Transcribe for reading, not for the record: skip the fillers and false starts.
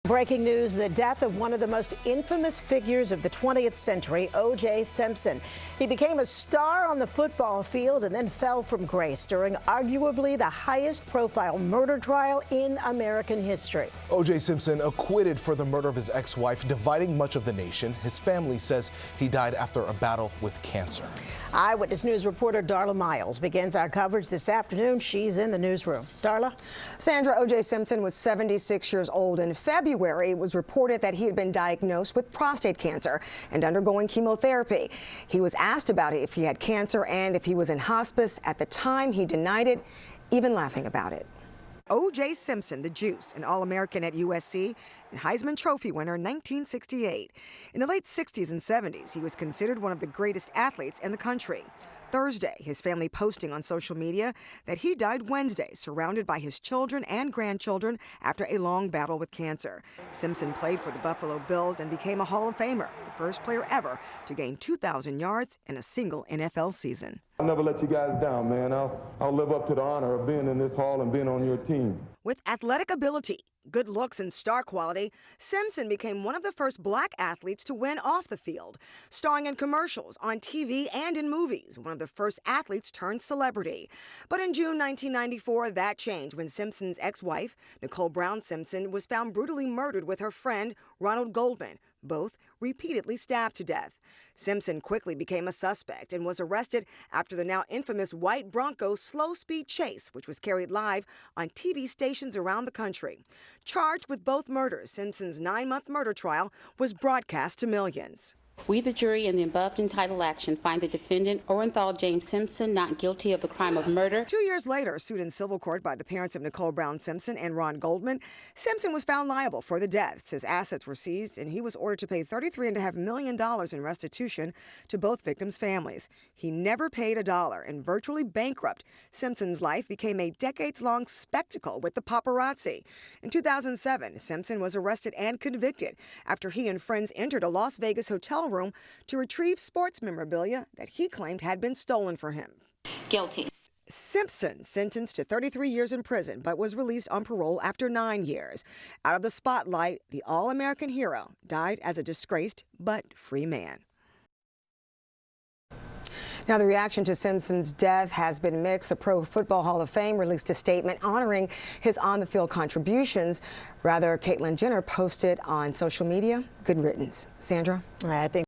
Breaking news, the death of one of the most infamous figures of the 20th century, O.J. Simpson. He became a star on the football field and then fell from grace during arguably the highest profile murder trial in American history. O.J. Simpson acquitted for the murder of his ex-wife, dividing much of the nation. His family says he died after a battle with cancer. Eyewitness News reporter Darla Miles begins our coverage this afternoon. She's in the newsroom. Darla? Sandra, O.J. Simpson was 76 years old in February. It was reported that he had been diagnosed with prostate cancer and undergoing chemotherapy. He was asked about if he had cancer and if he was in hospice. At the time, he denied it, even laughing about it. O.J. Simpson, the Juice, an All-American at USC and Heisman Trophy winner in 1968. In the late 60s and 70s, he was considered one of the greatest athletes in the country. Thursday, his family posting on social media that he died Wednesday, surrounded by his children and grandchildren after a long battle with cancer. Simpson played for the Buffalo Bills and became a Hall of Famer, the first player ever to gain 2,000 yards in a single NFL season. I'll never let you guys down, man. I'll live up to the honor of being in this hall and being on your team. With athletic ability, good looks, and star quality, Simpson became one of the first black athletes to win off the field, starring in commercials, on TV, and in movies, one of the first athletes turned celebrity. But in June 1994, that changed when Simpson's ex-wife, Nicole Brown Simpson, was found brutally murdered with her friend, Goldman, both repeatedly stabbed to death. Simpson quickly became a suspect and was arrested after the now infamous white Bronco slow-speed chase, which was carried live on TV stations around the country. Charged with both murders, Simpson's 9-month murder trial was broadcast to millions. We, the jury, in the above entitled action, find the defendant, Orenthal James Simpson, not guilty of the crime of murder. 2 years later, sued in civil court by the parents of Nicole Brown Simpson and Goldman, Simpson was found liable for the deaths. His assets were seized, and he was ordered to pay $33.5 million in restitution to both victims' families. He never paid a dollar, and virtually bankrupt, Simpson's life became a decades-long spectacle with the paparazzi. In 2007, Simpson was arrested and convicted after he and friends entered a Las Vegas hotel room to retrieve sports memorabilia that he claimed had been stolen from him. Guilty. Simpson sentenced to 33 years in prison, but was released on parole after 9 years. Out of the spotlight, the All-American hero died as a disgraced but free man. Now, the reaction to Simpson's death has been mixed. The Pro Football Hall of Fame released a statement honoring his on-the-field contributions. Rather, Caitlyn Jenner posted on social media, "Good riddance." Sandra? I think